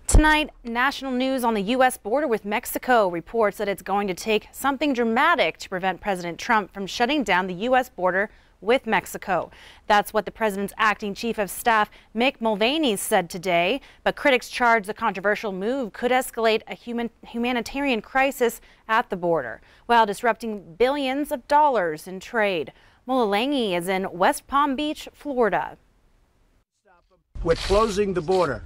Tonight, national news on the U.S. border with Mexico reports that it's going to take something dramatic to prevent President Trump from shutting down the U.S. border with Mexico. That's what the president's acting chief of staff, Mick Mulvaney, said today. But critics charge the controversial move could escalate a humanitarian crisis at the border, while disrupting billions of dollars in trade. Mulalangi is in West Palm Beach, Florida. We're closing the border.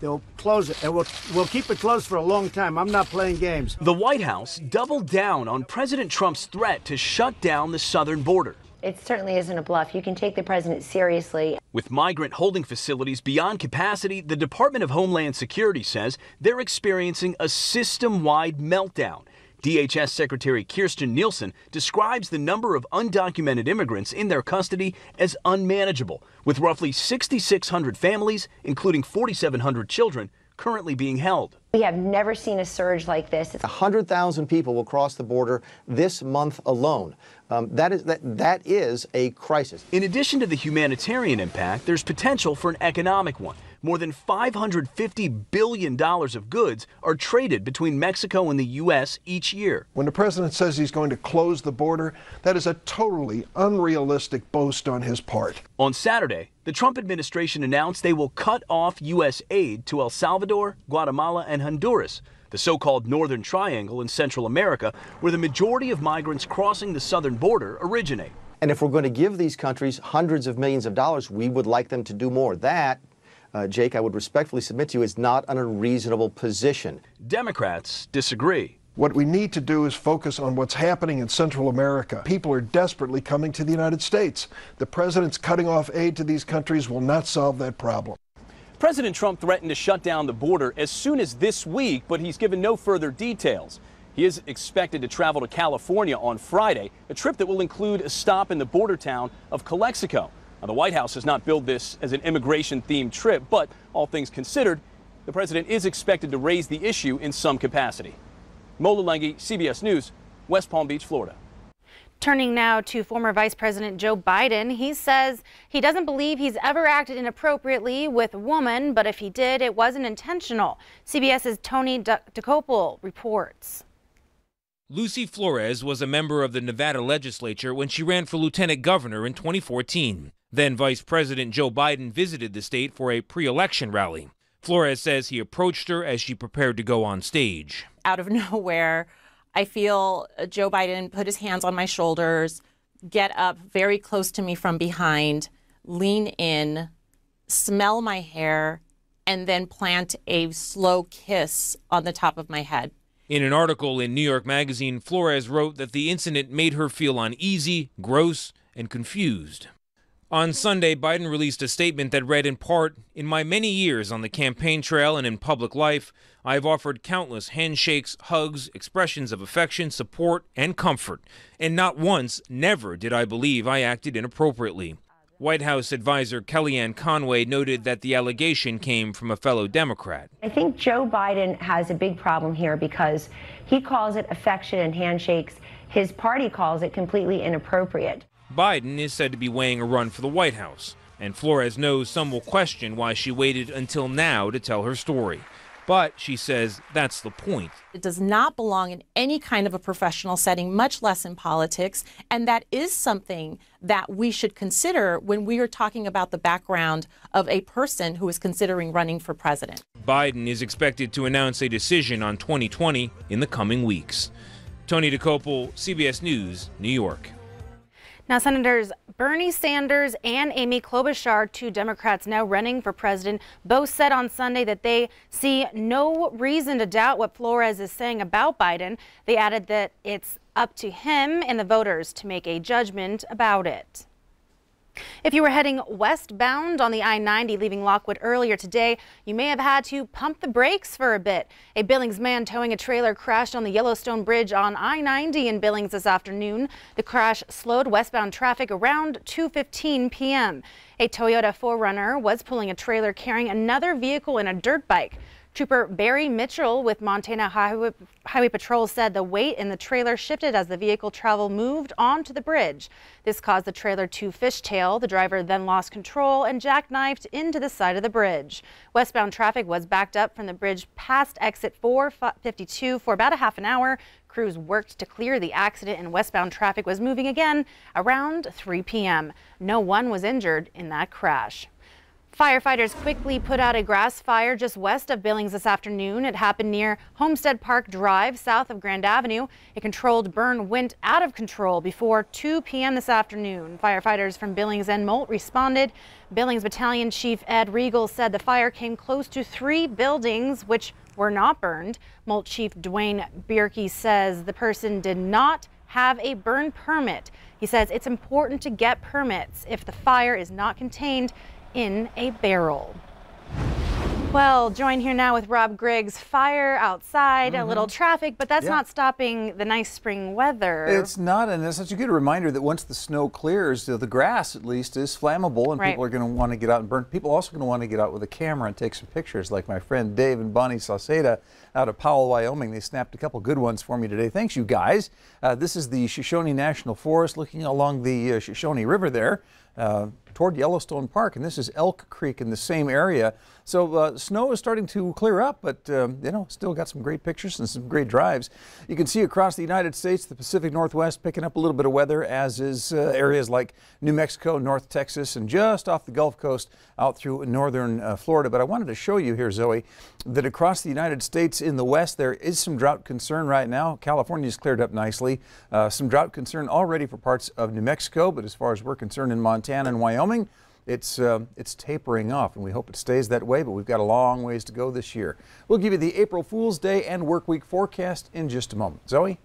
They'll close it, and we'll keep it closed for a long time. I'm not playing games. The White House doubled down on President Trump's threat to shut down the southern border. It certainly isn't a bluff. You can take the president seriously. With migrant holding facilities beyond capacity, the Department of Homeland Security says they're experiencing a system-wide meltdown. DHS Secretary Kirstjen Nielsen describes the number of undocumented immigrants in their custody as unmanageable, with roughly 6,600 families, including 4,700 children, currently being held. We have never seen a surge like this. 100,000 people will cross the border this month alone. That is a crisis. In addition to the humanitarian impact, there's potential for an economic one. More than $550 billion of goods are traded between Mexico and the U.S. each year. When the president says he's going to close the border, that is a totally unrealistic boast on his part. On Saturday, the Trump administration announced they will cut off U.S. aid to El Salvador, Guatemala, and Honduras, the so-called Northern Triangle in Central America, where the majority of migrants crossing the southern border originate. And if we're going to give these countries hundreds of millions of dollars, we would like them to do more. That, Jake, I would respectfully submit to you, is not an unreasonable position. Democrats disagree. What we need to do is focus on what's happening in Central America. People are desperately coming to the United States. The president's cutting off aid to these countries will not solve that problem. President Trump threatened to shut down the border as soon as this week, but he's given no further details. He is expected to travel to California on Friday, a trip that will include a stop in the border town of Calexico. Now, the White House has not billed this as an immigration-themed trip, but all things considered, the president is expected to raise the issue in some capacity. Mulalangi, CBS News, West Palm Beach, Florida. Turning now to former Vice President Joe Biden, he says he doesn't believe he's ever acted inappropriately with a woman, but if he did, it wasn't intentional. CBS's Tony DeCopel reports. Lucy Flores was a member of the Nevada legislature when she ran for lieutenant governor in 2014. Then Vice President Joe Biden visited the state for a pre-election rally. Flores says he approached her as she prepared to go on stage. Out of nowhere, I feel Joe Biden put his hands on my shoulders, get up very close to me from behind, lean in, smell my hair, and then plant a slow kiss on the top of my head. In an article in New York Magazine, Flores wrote that the incident made her feel uneasy, gross, and confused. On Sunday, Biden released a statement that read in part, "In my many years on the campaign trail and in public life, I have offered countless handshakes, hugs, expressions of affection, support, and comfort, and not once, never did I believe I acted inappropriately." White House advisor Kellyanne Conway noted that the allegation came from a fellow Democrat. I think Joe Biden has a big problem here because he calls it affection and handshakes. His party calls it completely inappropriate. Biden is said to be weighing a run for the White House, and Flores knows some will question why she waited until now to tell her story. But she says that's the point. It does not belong in any kind of a professional setting, much less in politics, and that is something that we should consider when we are talking about the background of a person who is considering running for president. Biden is expected to announce a decision on 2020 in the coming weeks. Tony DeCopel, CBS News, New York. Now, Senators Bernie Sanders and Amy Klobuchar, two Democrats now running for president, both said on Sunday that they see no reason to doubt what Flores is saying about Biden. They added that it's up to him and the voters to make a judgment about it. If you were heading westbound on the I-90 leaving Lockwood earlier today, you may have had to pump the brakes for a bit. A Billings man towing a trailer crashed on the Yellowstone Bridge on I-90 in Billings this afternoon. The crash slowed westbound traffic around 2:15 p.m. A Toyota 4Runner was pulling a trailer carrying another vehicle and a dirt bike. Trooper Barry Mitchell with Montana Highway Patrol said the weight in the trailer shifted as the vehicle travel moved onto the bridge. This caused the trailer to fishtail. The driver then lost control and jackknifed into the side of the bridge. Westbound traffic was backed up from the bridge past exit 452 for about a half an hour. Crews worked to clear the accident and westbound traffic was moving again around 3 p.m. No one was injured in that crash. Firefighters quickly put out a grass fire just west of Billings this afternoon. It happened near Homestead Park Drive, south of Grand Avenue. A controlled burn went out of control before 2 p.m. this afternoon. Firefighters from Billings and Molt responded. Billings Battalion Chief Ed Regal said the fire came close to 3 buildings, which were not burned. Molt Chief Dwayne Bierke says the person did not have a burn permit. He says it's important to get permits if the fire is not contained in a barrel. Well, join here now with Rob Griggs. Fire outside, a little traffic, but that's not stopping the nice spring weather. It's not, and it's such a good reminder that once the snow clears, the grass at least is flammable, and people are going to want to get out and burn. People are also going to want to get out with a camera and take some pictures, like my friend Dave and Bonnie Sauceda out of Powell, Wyoming. They snapped a couple good ones for me today. Thanks, you guys. This is the Shoshone National Forest, looking along the Shoshone River there. Toward Yellowstone Park, and this is Elk Creek in the same area. So snow is starting to clear up, but you know, still got some great pictures and some great drives. You can see across the United States, the Pacific Northwest picking up a little bit of weather, as is areas like New Mexico, North Texas, and just off the Gulf Coast out through northern Florida. But I wanted to show you here, Zoe, that across the United States in the west, there is some drought concern right now. California's cleared up nicely. Some drought concern already for parts of New Mexico, but as far as we're concerned in Montana and Wyoming, it's tapering off, and we hope it stays that way, but we've got a long ways to go this year. We'll give you the April Fool's Day and work week forecast in just a moment. Zoe?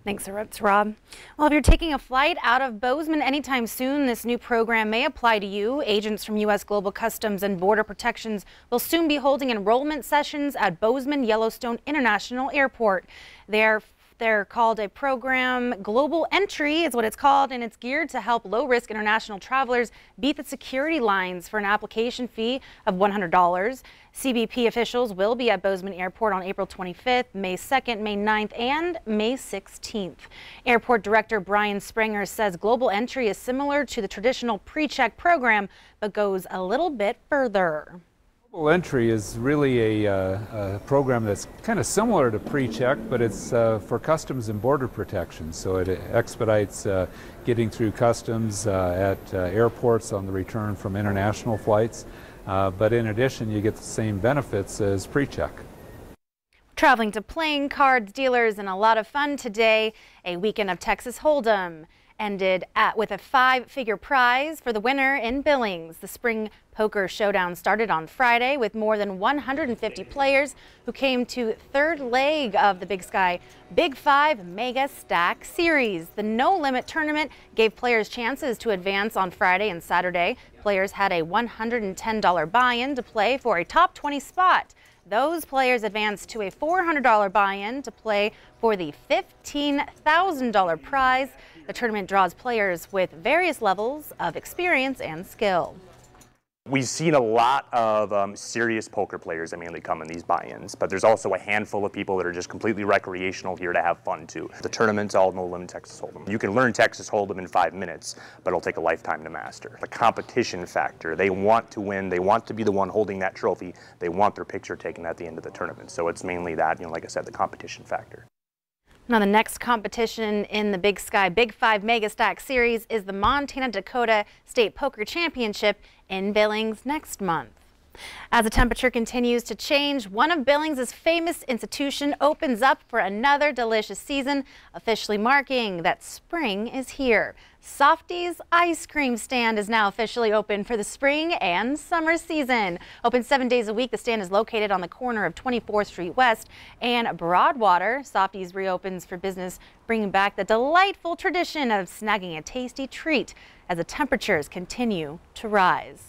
Thanks, Rob. Well, if you're taking a flight out of Bozeman anytime soon, this new program may apply to you. Agents from U.S. Global Customs and Border Protections will soon be holding enrollment sessions at Bozeman Yellowstone International Airport. They're called a program. Global Entry is what it's called, and it's geared to help low-risk international travelers beat the security lines for an application fee of $100. CBP officials will be at Bozeman Airport on April 25th, May 2nd, May 9th, and May 16th. Airport Director Brian Springer says Global Entry is similar to the traditional pre-check program, but goes a little bit further. Global Entry is really a program that's kind of similar to pre-check, but it's for customs and border protection. So it expedites getting through customs at airports on the return from international flights. But in addition, you get the same benefits as pre-check. Traveling to playing cards dealers and a lot of fun today. A weekend of Texas Hold'em ended with a 5-figure prize for the winner in Billings. The Spring Poker Showdown started on Friday with more than 150 players who came to third leg of the Big Sky Big 5 Mega Stack Series. The No Limit tournament gave players chances to advance on Friday and Saturday. Players had a $110 buy-in to play for a top 20 spot. Those players advanced to a $400 buy-in to play for the $15,000 prize. The tournament draws players with various levels of experience and skill. We've seen a lot of serious poker players that mainly come in these buy-ins, but there's also a handful of people that are just completely recreational here to have fun too. The tournament's all No Limit Texas Hold'em. You can learn Texas Hold'em in 5 minutes, but it'll take a lifetime to master. The competition factor, they want to win, they want to be the one holding that trophy, they want their picture taken at the end of the tournament. So it's mainly that, like I said, the competition factor. Now, the next competition in the Big Sky Big 5 Mega Stack Series is the Montana-Dakota State Poker Championship in Billings next month. As the temperature continues to change, one of Billings' famous institutions opens up for another delicious season, officially marking that spring is here. Softy's Ice Cream Stand is now officially open for the spring and summer season. Open 7 days a week, the stand is located on the corner of 24th Street West and Broadwater. Softy's reopens for business, bringing back the delightful tradition of snagging a tasty treat as the temperatures continue to rise.